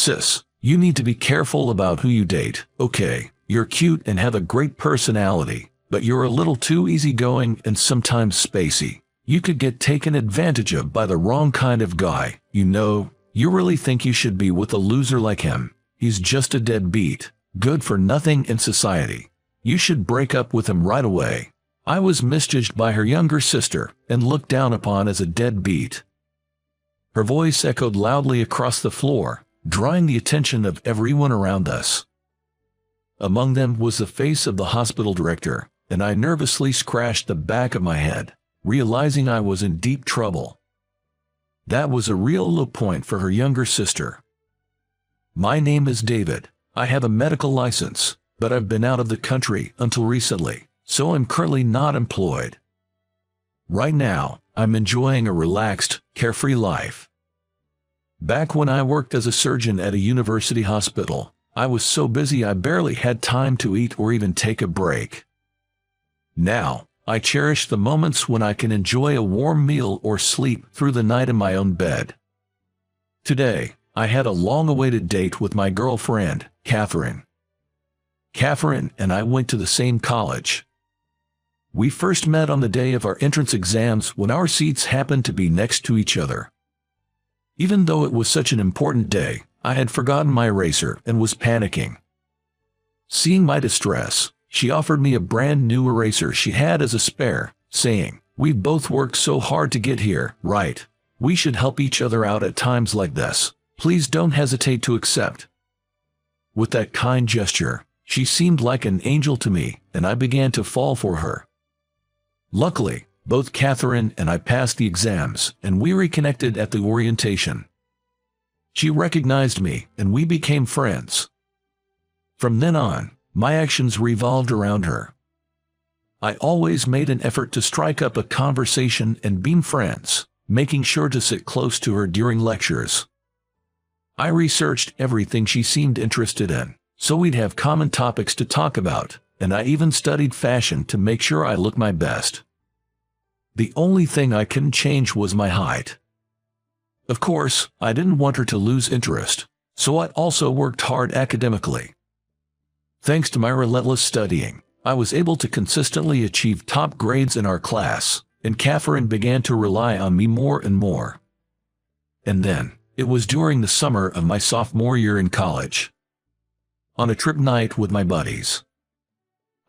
Sis, you need to be careful about who you date. Okay, you're cute and have a great personality, but you're a little too easygoing and sometimes spacey. You could get taken advantage of by the wrong kind of guy. You know, you really think you should be with a loser like him. He's just a deadbeat, good for nothing in society. You should break up with him right away. I was misjudged by her younger sister and looked down upon as a deadbeat. Her voice echoed loudly across the floor, drawing the attention of everyone around us. Among them was the face of the hospital director, and I nervously scratched the back of my head, realizing I was in deep trouble. That was a real low point for her younger sister. My name is David. I have a medical license, but I've been out of the country until recently, so I'm currently not employed. Right now, I'm enjoying a relaxed, carefree life. Back when I worked as a surgeon at a university hospital, I was so busy I barely had time to eat or even take a break. Now, I cherish the moments when I can enjoy a warm meal or sleep through the night in my own bed. Today, I had a long-awaited date with my girlfriend, Catherine. Catherine and I went to the same college. We first met on the day of our entrance exams when our seats happened to be next to each other. Even though it was such an important day, I had forgotten my eraser and was panicking. Seeing my distress, she offered me a brand new eraser she had as a spare, saying, "We've both worked so hard to get here, right? We should help each other out at times like this. Please don't hesitate to accept." With that kind gesture, she seemed like an angel to me, and I began to fall for her. Luckily, both Catherine and I passed the exams, and we reconnected at the orientation. She recognized me, and we became friends. From then on, my actions revolved around her. I always made an effort to strike up a conversation and be friends, making sure to sit close to her during lectures. I researched everything she seemed interested in, so we'd have common topics to talk about, and I even studied fashion to make sure I looked my best. The only thing I couldn't change was my height. Of course, I didn't want her to lose interest, so I also worked hard academically. Thanks to my relentless studying, I was able to consistently achieve top grades in our class, and Catherine began to rely on me more and more. And then, it was during the summer of my sophomore year in college. On a trip night with my buddies,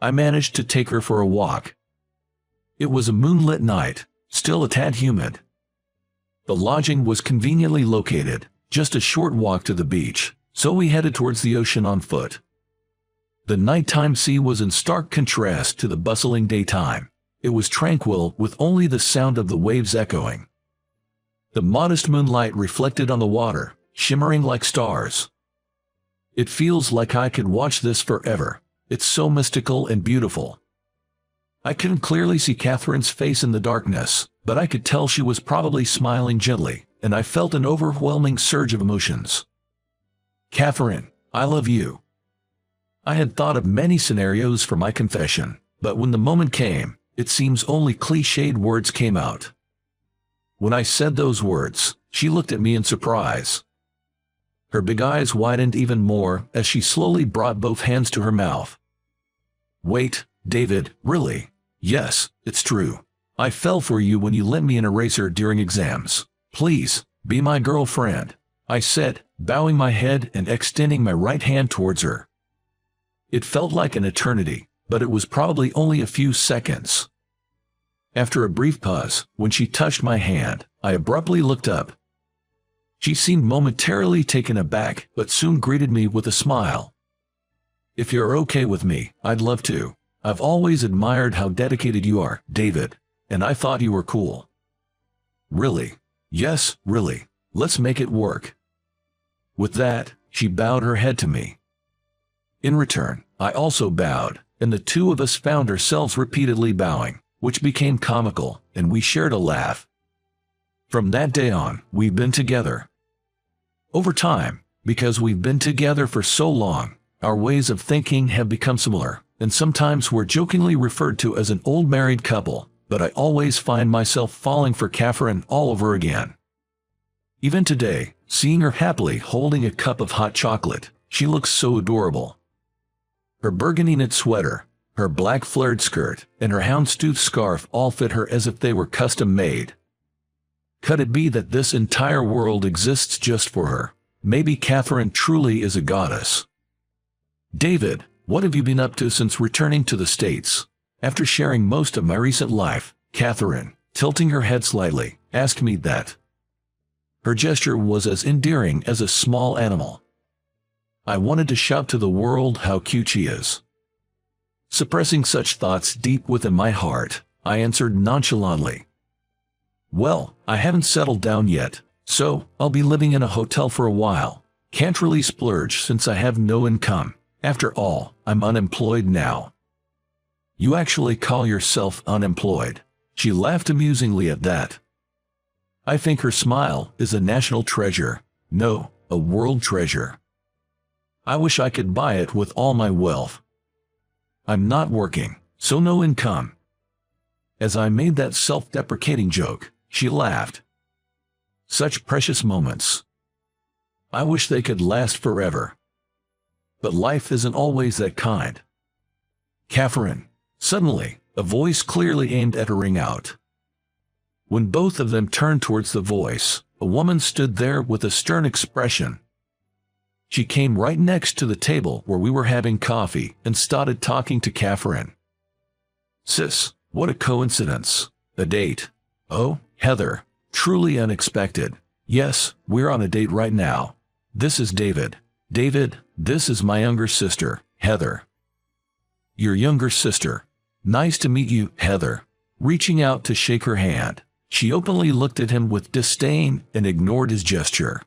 I managed to take her for a walk. It was a moonlit night, still a tad humid. The lodging was conveniently located, just a short walk to the beach, so we headed towards the ocean on foot. The nighttime sea was in stark contrast to the bustling daytime. It was tranquil with only the sound of the waves echoing. The modest moonlight reflected on the water, shimmering like stars. It feels like I could watch this forever. It's so mystical and beautiful. I couldn't clearly see Catherine's face in the darkness, but I could tell she was probably smiling gently, and I felt an overwhelming surge of emotions. "Catherine, I love you." I had thought of many scenarios for my confession, but when the moment came, it seems only cliched words came out. When I said those words, she looked at me in surprise. Her big eyes widened even more as she slowly brought both hands to her mouth. "Wait, David, really? Yes, it's true. I fell for you when you lent me an eraser during exams. Please, be my girlfriend," I said, bowing my head and extending my right hand towards her. It felt like an eternity, but it was probably only a few seconds. After a brief pause, when she touched my hand, I abruptly looked up. She seemed momentarily taken aback, but soon greeted me with a smile. "If you're okay with me, I'd love to. I've always admired how dedicated you are, David, and I thought you were cool." "Really?" "Yes, really. Let's make it work." With that, she bowed her head to me. In return, I also bowed, and the two of us found ourselves repeatedly bowing, which became comical, and we shared a laugh. From that day on, we've been together. Over time, because we've been together for so long, our ways of thinking have become similar, and sometimes we're jokingly referred to as an old married couple, but I always find myself falling for Catherine all over again. Even today, seeing her happily holding a cup of hot chocolate. She looks so adorable. Her burgundy knit sweater, her black flared skirt, and her houndstooth scarf all fit her as if they were custom-made. Could it be that this entire world exists just for her? Maybe Catherine truly is a goddess. David, what have you been up to since returning to the States? After sharing most of my recent life, Catherine, tilting her head slightly, asked me that. Her gesture was as endearing as a small animal. I wanted to shout to the world how cute she is. Suppressing such thoughts deep within my heart, I answered nonchalantly. Well, I haven't settled down yet, so I'll be living in a hotel for a while. Can't really splurge since I have no income. After all, I'm unemployed now. You actually call yourself unemployed? She laughed amusingly at that. I think her smile is a national treasure. No, a world treasure. I wish I could buy it with all my wealth. I'm not working, so no income. As I made that self-deprecating joke, she laughed. Such precious moments. I wish they could last forever. But life isn't always that kind. Catherine. Suddenly, a voice clearly aimed at her rang out. When both of them turned towards the voice, a woman stood there with a stern expression. She came right next to the table where we were having coffee and started talking to Catherine. Sis, what a coincidence. A date. Oh, Heather, truly unexpected. Yes, we're on a date right now. This is David. David, this is my younger sister, Heather. Your younger sister. Nice to meet you, Heather. Reaching out to shake her hand, she openly looked at him with disdain and ignored his gesture.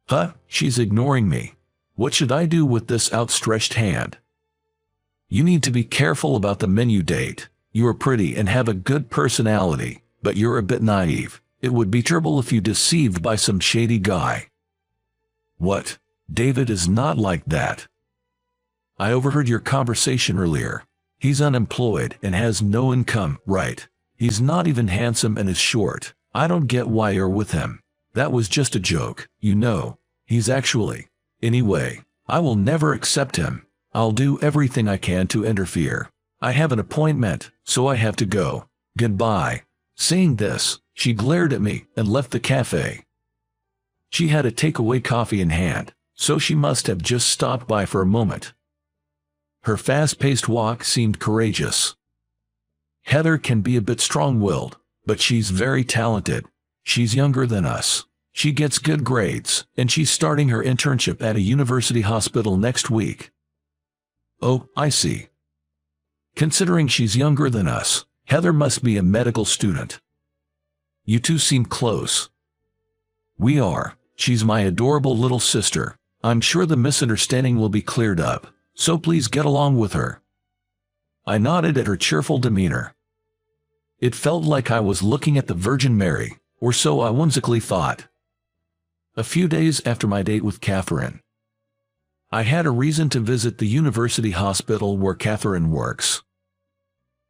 Huh, she's ignoring me. What should I do with this outstretched hand? You need to be careful about the men you date. You are pretty and have a good personality, but you're a bit naive. It would be terrible if you deceived by some shady guy. What? David is not like that. I overheard your conversation earlier. He's unemployed and has no income, right? He's not even handsome and is short. I don't get why you're with him. That was just a joke, you know. He's actually. Anyway, I will never accept him. I'll do everything I can to interfere. I have an appointment, so I have to go. Goodbye. Saying this, she glared at me and left the cafe. She had a takeaway coffee in hand, so she must have just stopped by for a moment. Her fast-paced walk seemed courageous. Heather can be a bit strong-willed, but she's very talented. She's younger than us. She gets good grades, and she's starting her internship at a university hospital next week. Oh, I see. Considering she's younger than us, Heather must be a medical student. You two seem close. We are. She's my adorable little sister. I'm sure the misunderstanding will be cleared up, so please get along with her. I nodded at her cheerful demeanor. It felt like I was looking at the Virgin Mary, or so I whimsically thought. A few days after my date with Catherine, I had a reason to visit the university hospital where Catherine works.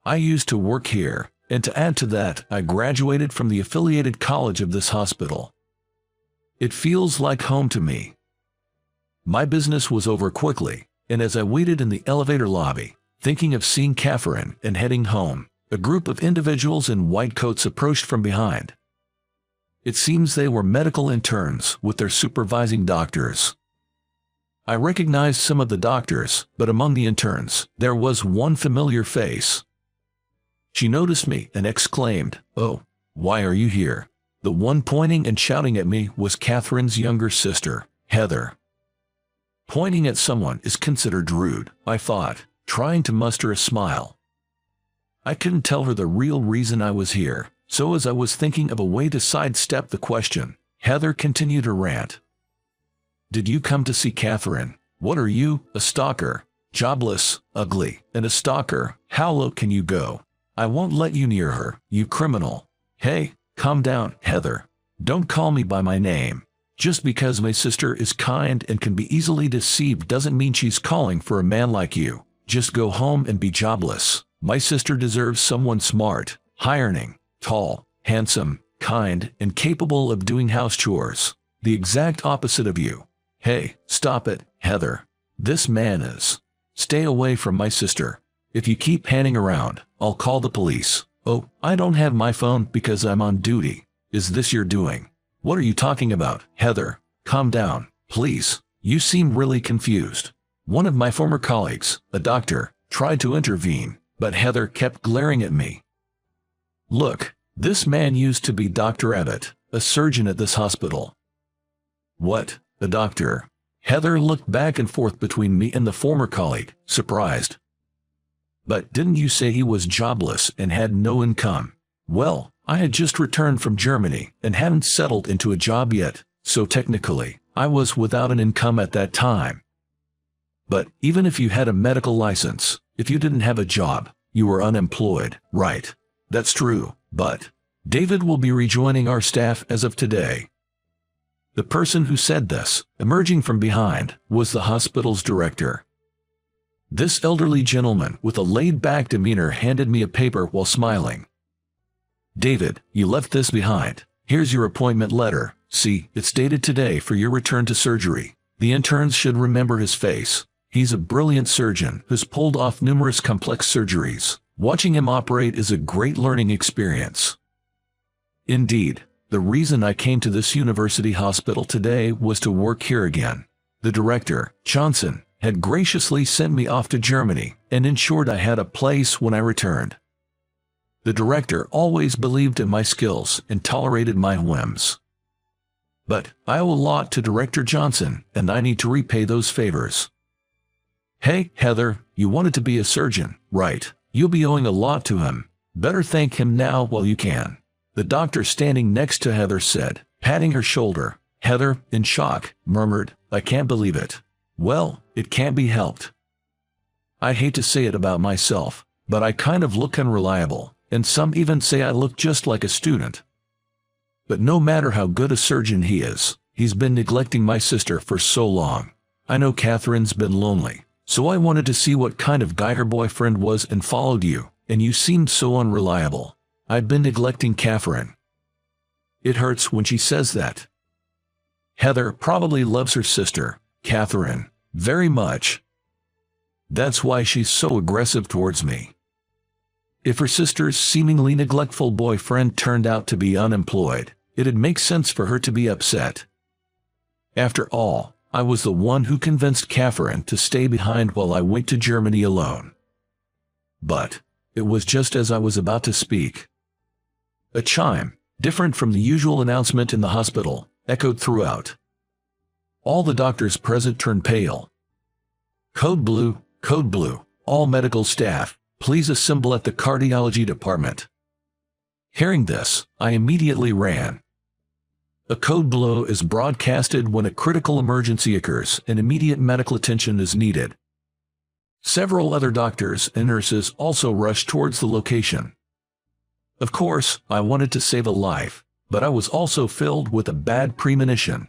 I used to work here, and to add to that, I graduated from the affiliated college of this hospital. It feels like home to me. My business was over quickly, and as I waited in the elevator lobby, thinking of seeing Catherine and heading home, a group of individuals in white coats approached from behind. It seems they were medical interns with their supervising doctors. I recognized some of the doctors, but among the interns, there was one familiar face. She noticed me and exclaimed, "Oh, why are you here?" The one pointing and shouting at me was Catherine's younger sister, Heather. Pointing at someone is considered rude, I thought, trying to muster a smile. I couldn't tell her the real reason I was here, so as I was thinking of a way to sidestep the question, Heather continued her rant. Did you come to see Catherine? What are you, a stalker? Jobless, ugly, and a stalker, how low can you go? I won't let you near her, you criminal. Hey, calm down, Heather. Don't call me by my name. Just because my sister is kind and can be easily deceived doesn't mean she's calling for a man like you. Just go home and be jobless. My sister deserves someone smart, high-earning, tall, handsome, kind, and capable of doing house chores. The exact opposite of you. Hey, stop it, Heather. This man is. Stay away from my sister. If you keep panning around, I'll call the police. Oh, I don't have my phone because I'm on duty. Is this your doing? What are you talking about, Heather? Calm down, please. You seem really confused. One of my former colleagues, a doctor, tried to intervene, but Heather kept glaring at me. Look, this man used to be Dr. Abbott, a surgeon at this hospital. What? A doctor? Heather looked back and forth between me and the former colleague, surprised. But didn't you say he was jobless and had no income? Well, I had just returned from Germany and hadn't settled into a job yet, so technically, I was without an income at that time. But even if you had a medical license, if you didn't have a job, you were unemployed, right? That's true, but David will be rejoining our staff as of today. The person who said this, emerging from behind, was the hospital's director. This elderly gentleman with a laid-back demeanor handed me a paper while smiling. David, you left this behind. Here's your appointment letter. See, it's dated today for your return to surgery. The interns should remember his face. He's a brilliant surgeon who's pulled off numerous complex surgeries. Watching him operate is a great learning experience. Indeed, the reason I came to this university hospital today was to work here again. The director, Johnson, had graciously sent me off to Germany and ensured I had a place when I returned. The director always believed in my skills and tolerated my whims. But I owe a lot to Director Johnson, and I need to repay those favors. Hey, Heather, you wanted to be a surgeon, right? You'll be owing a lot to him. Better thank him now while you can. The doctor standing next to Heather said, patting her shoulder. Heather, in shock, murmured, I can't believe it. Well, it can't be helped. I hate to say it about myself, but I kind of look unreliable, and some even say I look just like a student. But no matter how good a surgeon he is, he's been neglecting my sister for so long. I know Catherine's been lonely, so I wanted to see what kind of guy her boyfriend was and followed you, and you seemed so unreliable. I've been neglecting Catherine. It hurts when she says that. Heather probably loves her sister, Catherine, very much. That's why she's so aggressive towards me. If her sister's seemingly neglectful boyfriend turned out to be unemployed, it'd make sense for her to be upset. After all, I was the one who convinced Catherine to stay behind while I went to Germany alone. But it was just as I was about to speak. A chime, different from the usual announcement in the hospital, echoed throughout. All the doctors present turned pale. Code blue, all medical staff, please assemble at the cardiology department. Hearing this, I immediately ran. A code blue is broadcasted when a critical emergency occurs and immediate medical attention is needed. Several other doctors and nurses also rushed towards the location. Of course, I wanted to save a life, but I was also filled with a bad premonition.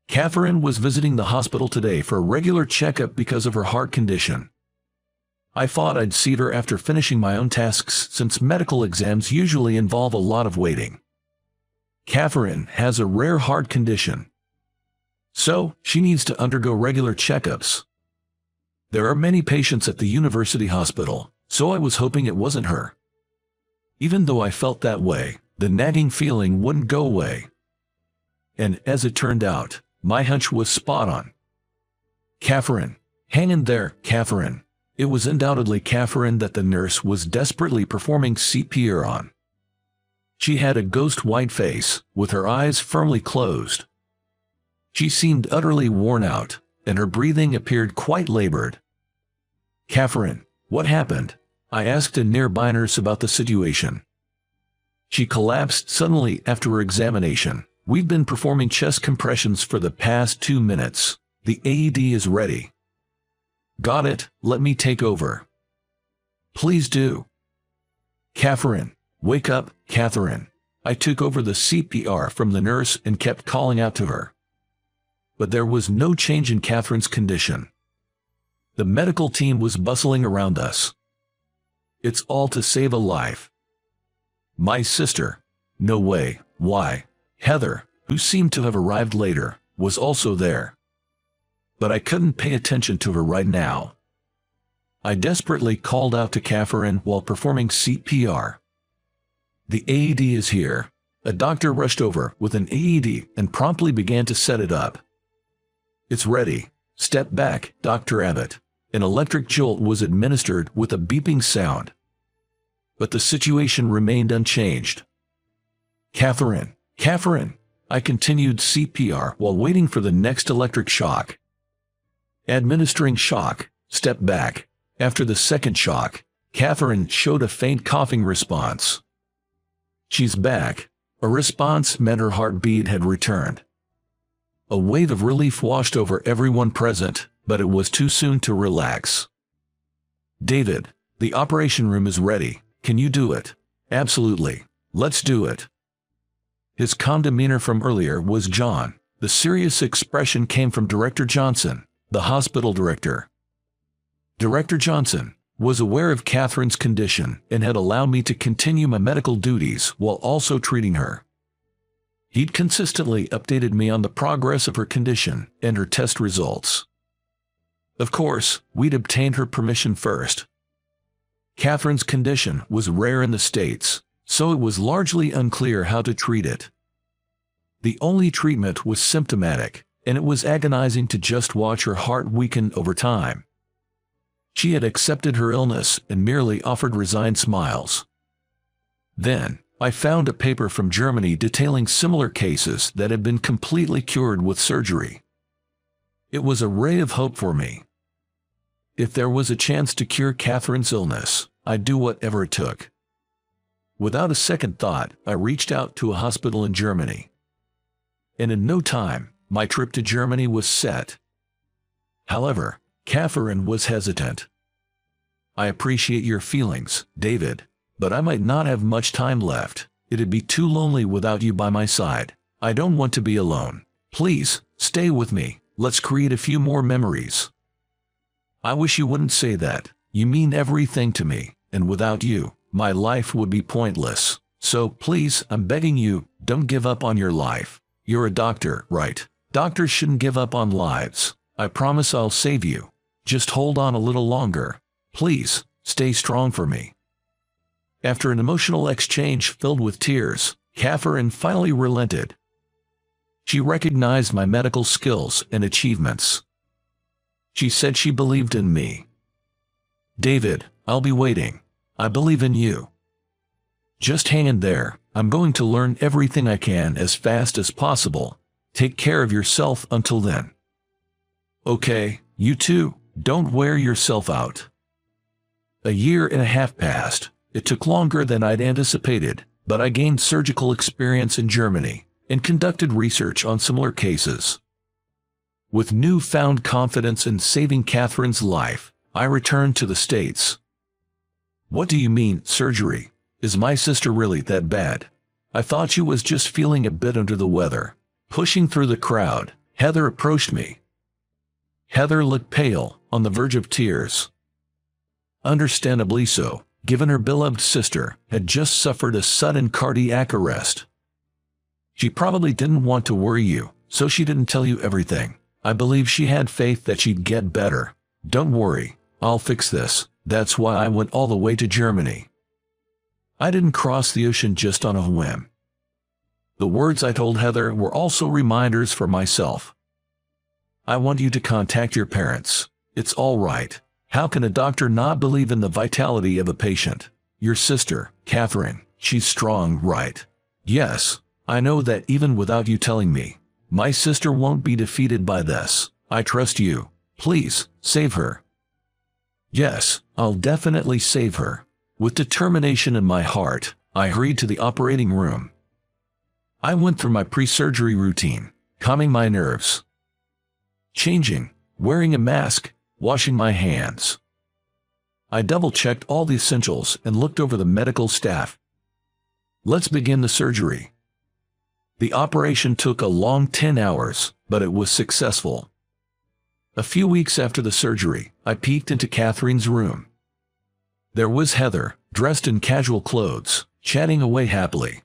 Catherine was visiting the hospital today for a regular checkup because of her heart condition. I thought I'd see her after finishing my own tasks since medical exams usually involve a lot of waiting. Catherine has a rare heart condition, so she needs to undergo regular checkups. There are many patients at the university hospital, so I was hoping it wasn't her. Even though I felt that way, the nagging feeling wouldn't go away. And as it turned out, my hunch was spot on. Catherine. Hang in there, Catherine. It was undoubtedly Catherine that the nurse was desperately performing CPR on. She had a ghost white face, with her eyes firmly closed. She seemed utterly worn out, and her breathing appeared quite labored. Catherine, what happened? I asked a nearby nurse about the situation. She collapsed suddenly after her examination. We've been performing chest compressions for the past 2 minutes. The AED is ready. Got it, let me take over. Please do. Catherine, wake up, Catherine. I took over the CPR from the nurse and kept calling out to her. But there was no change in Catherine's condition. The medical team was bustling around us. It's all to save a life. My sister. No way. Why? Heather, who seemed to have arrived later, was also there. But I couldn't pay attention to her right now. I desperately called out to Catherine while performing CPR. "The AED is here." A doctor rushed over with an AED and promptly began to set it up. "It's ready. Step back, Dr. Abbott." An electric jolt was administered with a beeping sound. But the situation remained unchanged. Catherine, I continued CPR while waiting for the next electric shock. Administering shock, step back. After the second shock, Catherine showed a faint coughing response. "She's back." A response meant her heartbeat had returned. A wave of relief washed over everyone present, but it was too soon to relax. "David, the operation room is ready. Can you do it?" "Absolutely. Let's do it." His calm demeanor from earlier was gone. The serious expression came from Director Johnson, the hospital director. Director Johnson was aware of Catherine's condition and had allowed me to continue my medical duties while also treating her. He'd consistently updated me on the progress of her condition and her test results. Of course, we'd obtained her permission first. Catherine's condition was rare in the States, so it was largely unclear how to treat it. The only treatment was symptomatic, and it was agonizing to just watch her heart weaken over time. She had accepted her illness and merely offered resigned smiles. Then, I found a paper from Germany detailing similar cases that had been completely cured with surgery. It was a ray of hope for me. If there was a chance to cure Catherine's illness, I'd do whatever it took. Without a second thought, I reached out to a hospital in Germany. And in no time, my trip to Germany was set. However, Catherine was hesitant. "I appreciate your feelings, David, but I might not have much time left. It'd be too lonely without you by my side. I don't want to be alone. Please, stay with me. Let's create a few more memories." "I wish you wouldn't say that. You mean everything to me, and without you, my life would be pointless. So please, I'm begging you, don't give up on your life. You're a doctor, right? Doctors shouldn't give up on lives. I promise I'll save you. Just hold on a little longer. Please, stay strong for me." After an emotional exchange filled with tears, Catherine finally relented. She recognized my medical skills and achievements. She said she believed in me. "David, I'll be waiting. I believe in you. Just hang in there. I'm going to learn everything I can as fast as possible. Take care of yourself until then." "Okay, you too. Don't wear yourself out." A year and a half passed. It took longer than I'd anticipated, but I gained surgical experience in Germany and conducted research on similar cases. With newfound confidence in saving Catherine's life, I returned to the States. "What do you mean, surgery? Is my sister really that bad?" I thought she was just feeling a bit under the weather. Pushing through the crowd, Heather approached me. Heather looked pale, on the verge of tears. Understandably so, given her beloved sister had just suffered a sudden cardiac arrest. "She probably didn't want to worry you, so she didn't tell you everything. I believe she had faith that she'd get better. Don't worry, I'll fix this. That's why I went all the way to Germany." I didn't cross the ocean just on a whim. The words I told Heather were also reminders for myself. "I want you to contact your parents. It's all right. How can a doctor not believe in the vitality of a patient? Your sister, Catherine, she's strong, right?" "Yes, I know that even without you telling me. My sister won't be defeated by this. I trust you. Please, save her." "Yes, I'll definitely save her." With determination in my heart, I hurried to the operating room. I went through my pre-surgery routine, calming my nerves, changing, wearing a mask, washing my hands. I double-checked all the essentials and looked over the medical staff. "Let's begin the surgery." The operation took a long 10 hours, but it was successful. A few weeks after the surgery, I peeked into Catherine's room. There was Heather, dressed in casual clothes, chatting away happily.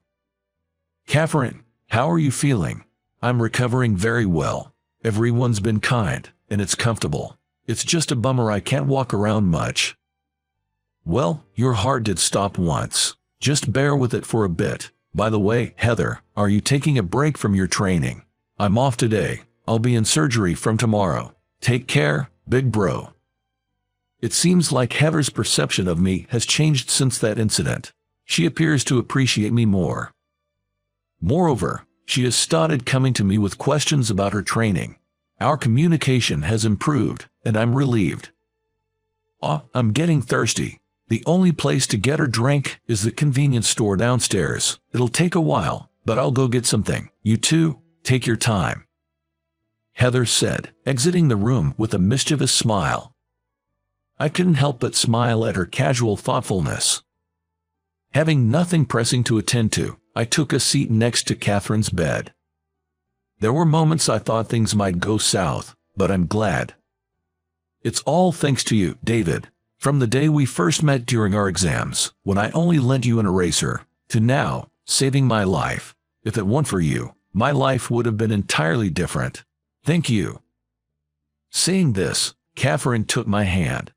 "Catherine, how are you feeling?" I'm recovering very well. Everyone's been kind, and it's comfortable. It's just a bummer I can't walk around much. Well, your heart did stop once. Just bear with it for a bit. By the way, Heather, are you taking a break from your training? I'm off today. I'll be in surgery from tomorrow. Take care, big bro. It seems like Heather's perception of me has changed since that incident. She appears to appreciate me more. Moreover, she has started coming to me with questions about her training. Our communication has improved, and I'm relieved. I'm getting thirsty. The only place to get her drink is the convenience store downstairs. It'll take a while, but I'll go get something. You too, take your time," Heather said, exiting the room with a mischievous smile. I couldn't help but smile at her casual thoughtfulness. Having nothing pressing to attend to, I took a seat next to Catherine's bed. There were moments I thought things might go south, but I'm glad. It's all thanks to you, David. From the day we first met during our exams, when I only lent you an eraser, to now, saving my life. If it weren't for you, my life would have been entirely different. Thank you. Saying this, Catherine took my hand.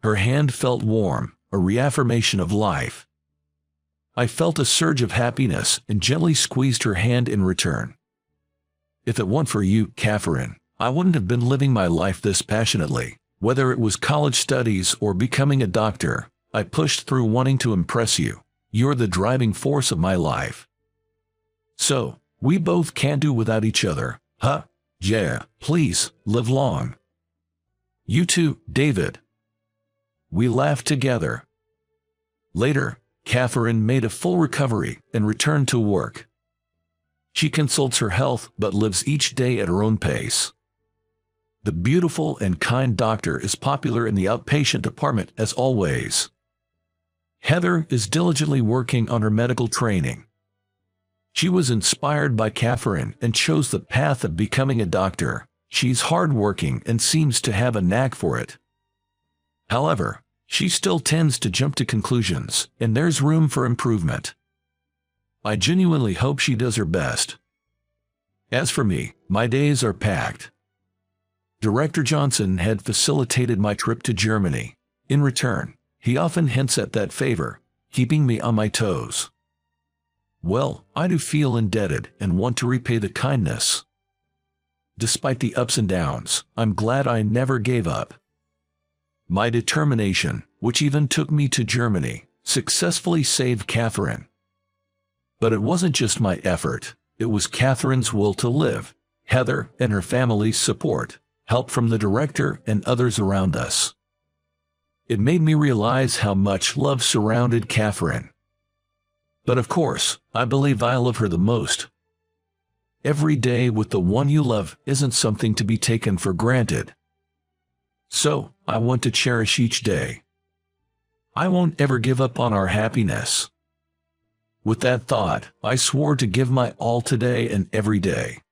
Her hand felt warm, a reaffirmation of life. I felt a surge of happiness and gently squeezed her hand in return. If it weren't for you, Catherine, I wouldn't have been living my life this passionately. Whether it was college studies or becoming a doctor, I pushed through wanting to impress you. You're the driving force of my life. So, we both can't do without each other, huh? Yeah, please, live long. You too, David. We laughed together. Later, Catherine made a full recovery and returned to work. She consults her health but lives each day at her own pace. The beautiful and kind doctor is popular in the outpatient department as always. Heather is diligently working on her medical training. She was inspired by Catherine and chose the path of becoming a doctor. She's hardworking and seems to have a knack for it. However, she still tends to jump to conclusions, and there's room for improvement. I genuinely hope she does her best. As for me, my days are packed. Director Johnson had facilitated my trip to Germany. In return, he often hints at that favor, keeping me on my toes. Well, I do feel indebted and want to repay the kindness. Despite the ups and downs, I'm glad I never gave up. My determination, which even took me to Germany, successfully saved Catherine. But it wasn't just my effort, it was Catherine's will to live, Heather and her family's support, help from the director and others around us. It made me realize how much love surrounded Catherine. But of course, I believe I love her the most. Every day with the one you love isn't something to be taken for granted. So, I want to cherish each day. I won't ever give up on our happiness. With that thought, I swore to give my all today and every day.